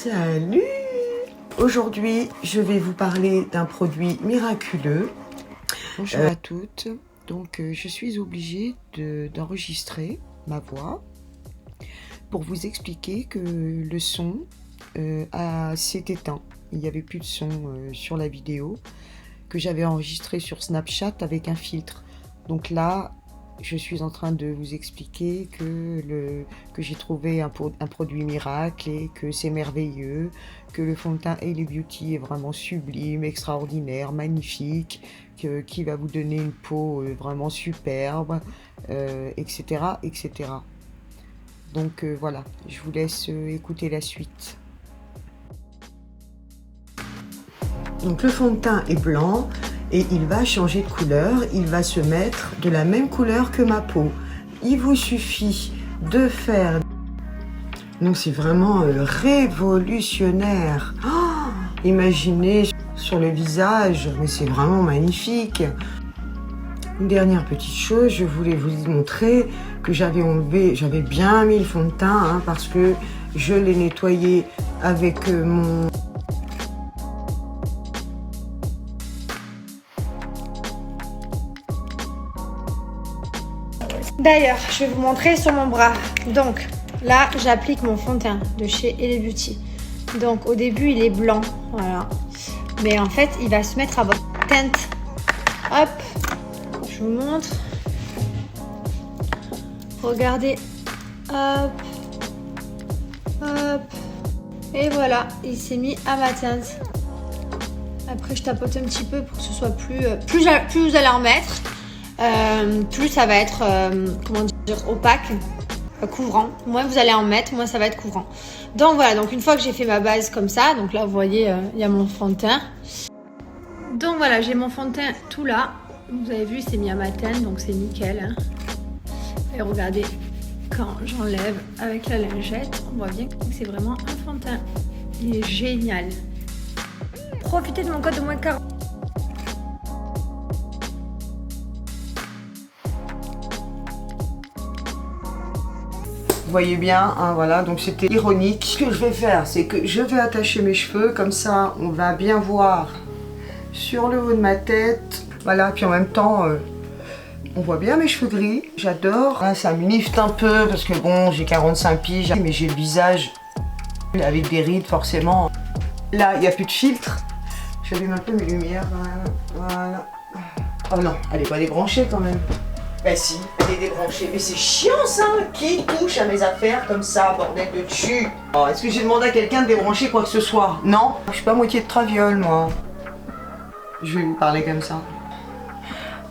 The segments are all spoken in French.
Salut! Aujourd'hui, je vais vous parler d'un produit miraculeux. Bonjour à toutes. Donc, je suis obligée d'enregistrer ma voix pour vous expliquer que le son s'est éteint. Il n'y avait plus de son sur la vidéo que j'avais enregistrée sur Snapchat avec un filtre. Donc là, je suis en train de vous expliquer que j'ai trouvé un produit miracle et que c'est merveilleux, que le fond de teint Hailey Beauty est vraiment sublime, extraordinaire, magnifique, qui va vous donner une peau vraiment superbe, etc., etc. Donc voilà, je vous laisse écouter la suite. Donc le fond de teint est blanc et il va changer de couleur, il va se mettre de la même couleur que ma peau. Il vous suffit de faire... Donc c'est vraiment révolutionnaire. Oh, imaginez sur le visage, mais c'est vraiment magnifique. Une dernière petite chose, je voulais vous montrer que j'avais bien mis le fond de teint parce que je l'ai nettoyé avec mon... D'ailleurs, je vais vous montrer sur mon bras. Donc là, j'applique mon fond de teint de chez Hailey Beauty. Donc au début, il est blanc, voilà. Mais en fait, il va se mettre à votre teinte. Hop, je vous montre. Regardez, hop, hop. Et voilà, il s'est mis à ma teinte. Après, je tapote un petit peu pour que ce soit plus vous allez en mettre. Plus ça va être comment dire, opaque, couvrant. Moins vous allez en mettre, moins ça va être couvrant. Donc voilà, donc une fois que j'ai fait ma base comme ça, donc là vous voyez il y a mon fond de teint. Donc voilà, j'ai mon fond de teint tout là. Vous avez vu, c'est mis à ma teinte, donc c'est nickel. Et regardez, quand j'enlève avec la lingette, on voit bien que c'est vraiment un fond de teint. Il est génial. Profitez de mon code de moins 40. Vous voyez bien, voilà, donc c'était ironique. Ce que je vais faire, c'est que je vais attacher mes cheveux, comme ça on va bien voir sur le haut de ma tête. Voilà, puis en même temps, on voit bien mes cheveux gris. J'adore. Là, ça me lifte un peu, parce que bon, j'ai 45 piges, mais j'ai le visage avec des rides, forcément. Là, il n'y a plus de filtre. J'allume un peu mes lumières, voilà. Oh non, elle n'est pas débranchée quand même. Ben si, elle est débranchée. Mais c'est chiant ça. Qui touche à mes affaires comme ça, bordel de cul? Oh, est-ce que j'ai demandé à quelqu'un de débrancher quoi que ce soit? Non. Je suis pas moitié de traviole, moi. Je vais vous parler comme ça.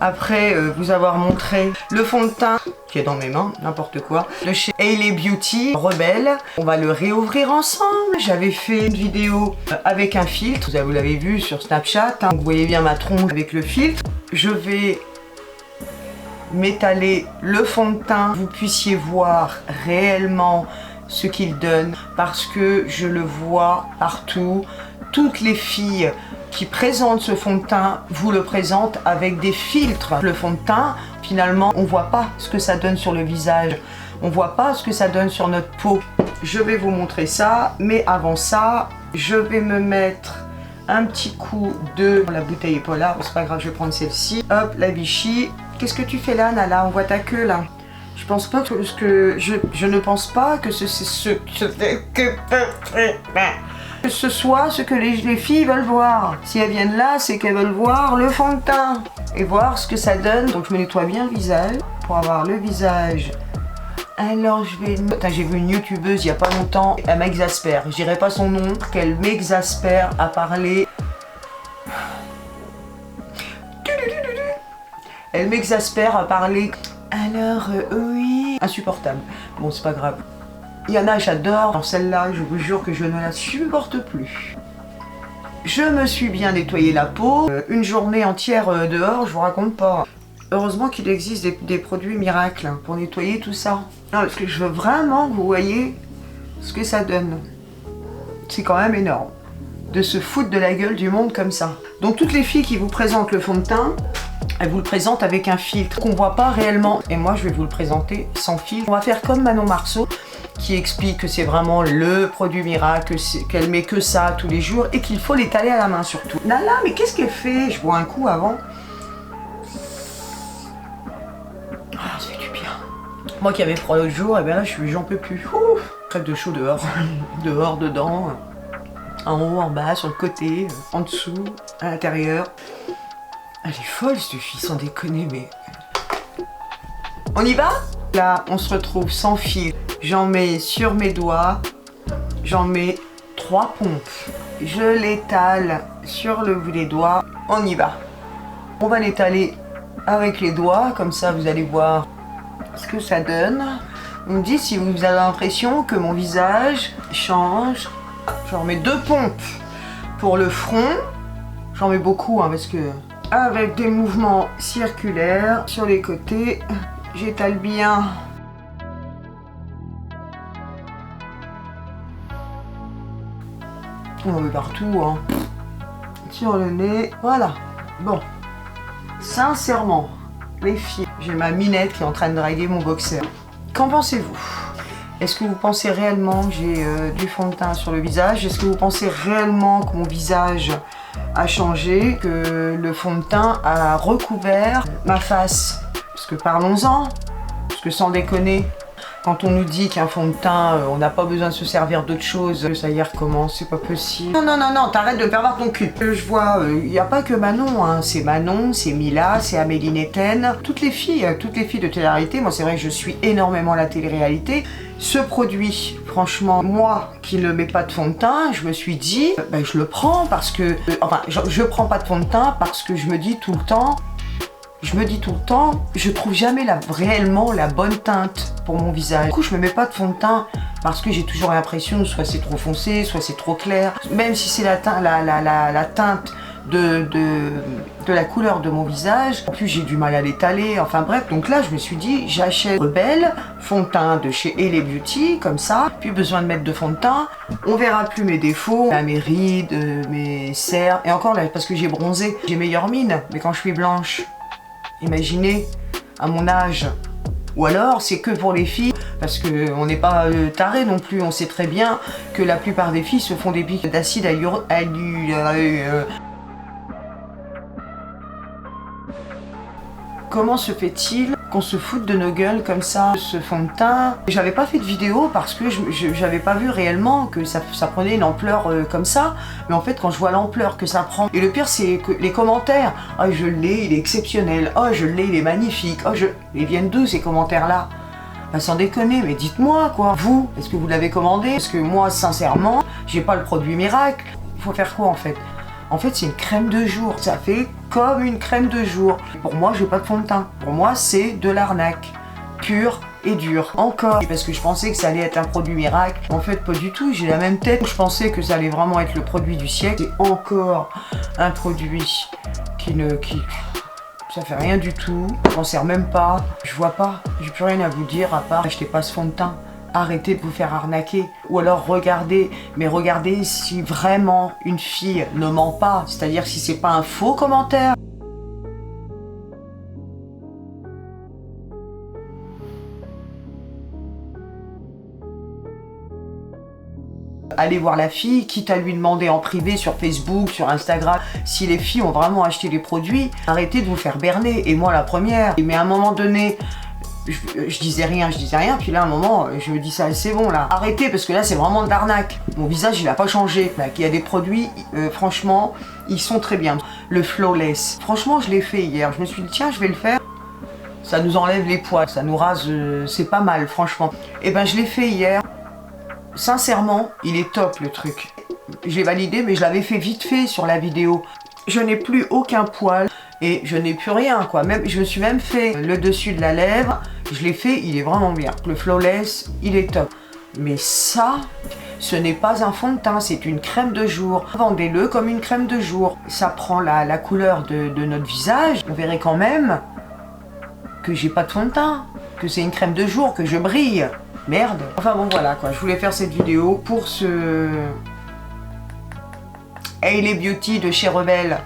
Après vous avoir montré le fond de teint qui est dans mes mains, n'importe quoi, de chez Hailey Beauty, Rebelle. On va le réouvrir ensemble. J'avais fait une vidéo avec un filtre. Vous l'avez vu sur Snapchat. Vous voyez bien ma tronche avec le filtre. Je vais m'étaler le fond de teint, vous puissiez voir réellement ce qu'il donne, parce que je le vois partout. Toutes les filles qui présentent ce fond de teint vous le présentent avec des filtres. Le fond de teint, finalement, on voit pas ce que ça donne sur le visage, on voit pas ce que ça donne sur notre peau. Je vais vous montrer ça, mais avant ça, je vais me mettre un petit coup de... La bouteille est pas là, c'est pas grave, je vais prendre celle-ci. Hop, la Vichy. Qu'est-ce que tu fais là, Nala? On voit ta queue là. Je pense pas que je ne pense pas que ce soit ce que les filles veulent voir. Si elles viennent là, c'est qu'elles veulent voir le fond de teint et voir ce que ça donne. Donc je me nettoie bien le visage pour avoir le visage. Alors je vais... J'ai vu une youtubeuse il y a pas longtemps, elle m'exaspère. Je dirais pas son nom, qu'elle m'exaspère à parler. Elle m'exaspère à parler. Alors, oui. Insupportable. Bon, c'est pas grave. Il y en a, j'adore. Dans celle-là, je vous jure que je ne la supporte plus. Je me suis bien nettoyé la peau. Une journée entière dehors, je vous raconte pas. Heureusement qu'il existe des produits miracles pour nettoyer tout ça. Non, parce que je veux vraiment que vous voyez ce que ça donne. C'est quand même énorme de se foutre de la gueule du monde comme ça. Donc toutes les filles qui vous présentent le fond de teint, elles vous le présentent avec un filtre qu'on voit pas réellement. Et moi, je vais vous le présenter sans filtre. On va faire comme Manon Marceau. qui explique que c'est vraiment le produit miracle, qu'elle met que ça tous les jours et qu'il faut l'étaler à la main surtout. Nala, mais qu'est-ce qu'elle fait? Je bois un coup avant. Ah, ça fait du bien. Moi qui avais froid l'autre jour, et bien là j'en peux plus. Crève de chaud dehors, dehors, dedans, en haut, en bas, sur le côté, en dessous, à l'intérieur. Elle est folle cette fille, sans déconner, mais... On y va? Là, on se retrouve sans fil. J'en mets sur mes doigts, j'en mets 3 pompes. Je l'étale sur le bout des doigts. On y va. On va l'étaler avec les doigts, comme ça vous allez voir ce que ça donne. On me dit si vous avez l'impression que mon visage change. J'en mets 2 pompes pour le front. J'en mets beaucoup parce que avec des mouvements circulaires sur les côtés, j'étale bien. On en met partout, sur le nez, voilà. Bon, sincèrement, les filles, j'ai ma minette qui est en train de draguer mon boxer. Qu'en pensez-vous? Est-ce que vous pensez réellement que j'ai du fond de teint sur le visage? Est-ce que vous pensez réellement que mon visage a changé, que le fond de teint a recouvert ma face? Parce que parlons-en, parce que sans déconner, quand on nous dit qu'un fond de teint, on n'a pas besoin de se servir d'autre chose, ça y recommence, c'est pas possible. Non, non, non, non, t'arrêtes de me faire voir ton cul. Je vois, il n'y a pas que Manon, c'est Manon, c'est Mila, c'est Amélie Netten. Toutes les filles de télé-réalité, moi c'est vrai que je suis énormément la télé-réalité. Ce produit, franchement, moi qui ne mets pas de fond de teint, je me suis dit, je le prends parce que... je prends pas de fond de teint parce que je me dis tout le temps, je trouve jamais réellement la bonne teinte pour mon visage. Du coup, je me mets pas de fond de teint parce que j'ai toujours l'impression soit c'est trop foncé, soit c'est trop clair. Même si c'est la teinte de la couleur de mon visage. En plus, j'ai du mal à l'étaler. Enfin bref, donc là, je me suis dit, j'achète Rebelle, fond de teint de chez Elle Beauty, comme ça. Plus besoin de mettre de fond de teint. On verra plus mes défauts, mes rides, mes cernes. Et encore là, parce que j'ai bronzé, j'ai meilleure mine. Mais quand je suis blanche, imaginez, à mon âge. Ou alors, c'est que pour les filles, parce qu'on n'est pas tarés non plus. On sait très bien que la plupart des filles se font des pics d'acide Comment se fait-il qu'on se foute de nos gueules comme ça, ce fond de teint? J'avais pas fait de vidéo parce que j'avais pas vu réellement que ça prenait une ampleur comme ça. Mais en fait, quand je vois l'ampleur que ça prend... Et le pire, c'est que les commentaires. « Oh, je l'ai, il est exceptionnel. Oh, je l'ai, il est magnifique. Oh, Ils viennent d'où ces commentaires-là? » Sans déconner, mais dites-moi quoi. Vous, est-ce que vous l'avez commandé? Parce que moi, sincèrement, j'ai pas le produit miracle. Il faut faire quoi en fait? En fait, c'est une crème de jour. Ça fait comme une crème de jour. Pour moi, j'ai pas de fond de teint. Pour moi, c'est de l'arnaque. Pure et dure. Encore. Parce que je pensais que ça allait être un produit miracle. En fait, pas du tout. J'ai la même tête. Je pensais que ça allait vraiment être le produit du siècle. C'est encore un produit ça fait rien du tout. Je m'en sers même pas. Je vois pas. J'ai plus rien à vous dire à part achetez pas ce fond de teint. Arrêtez de vous faire arnaquer. Ou alors regardez, mais regardez si vraiment une fille ne ment pas. C'est-à-dire si c'est pas un faux commentaire. Allez voir la fille, quitte à lui demander en privé sur Facebook, sur Instagram, si les filles ont vraiment acheté les produits. Arrêtez de vous faire berner, et moi la première. Mais à un moment donné, je disais rien, puis là à un moment, je me dis ça, c'est bon là. Arrêtez, parce que là c'est vraiment de l'arnaque. Mon visage il a pas changé. Là, il y a des produits, franchement, ils sont très bien. Le Flawless, franchement je l'ai fait hier, je me suis dit tiens je vais le faire. Ça nous enlève les poils, ça nous rase, c'est pas mal franchement. Et ben je l'ai fait hier. Sincèrement, il est top le truc. J'ai validé, mais je l'avais fait vite fait sur la vidéo. Je n'ai plus aucun poil et je n'ai plus rien quoi. Même, je me suis même fait le dessus de la lèvre. Je l'ai fait, il est vraiment bien. Le Flawless, il est top. Mais ça, ce n'est pas un fond de teint, c'est une crème de jour. Vendez-le comme une crème de jour. Ça prend la couleur de notre visage. On verrait quand même que j'ai pas de fond de teint, que c'est une crème de jour, que je brille. Merde. Enfin bon voilà quoi, je voulais faire cette vidéo pour ce Elle Beauty de chez Rebelle.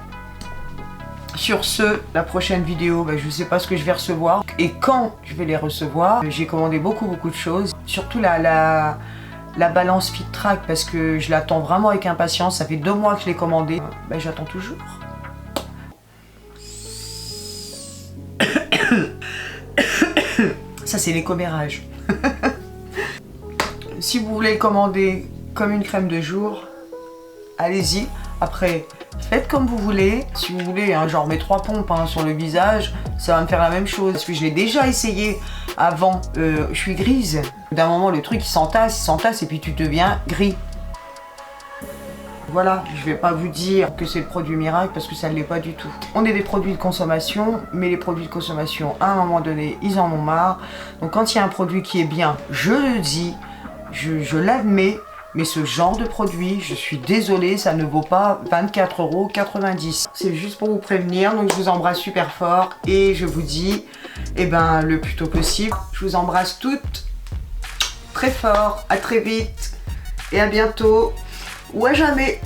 Sur ce, la prochaine vidéo, je ne sais pas ce que je vais recevoir et quand je vais les recevoir. J'ai commandé beaucoup de choses, surtout la balance FitTrack parce que je l'attends vraiment avec impatience. Ça fait 2 mois que je l'ai commandé, j'attends toujours. Ça c'est les commérages. Si vous voulez le commander comme une crème de jour, allez-y. Après, faites comme vous voulez. Si vous voulez, genre mes 3 pompes sur le visage, ça va me faire la même chose. Parce que je l'ai déjà essayé avant. Je suis grise. D'un moment, le truc il s'entasse et puis tu deviens gris. Voilà, je vais pas vous dire que c'est le produit miracle parce que ça ne l'est pas du tout. On est des produits de consommation, mais les produits de consommation, à un moment donné, ils en ont marre. Donc quand il y a un produit qui est bien, je le dis, je l'admets. Mais ce genre de produit, je suis désolée, ça ne vaut pas 24,90 €. C'est juste pour vous prévenir, donc je vous embrasse super fort et je vous dis, le plus tôt possible. Je vous embrasse toutes très fort, à très vite et à bientôt ou à jamais.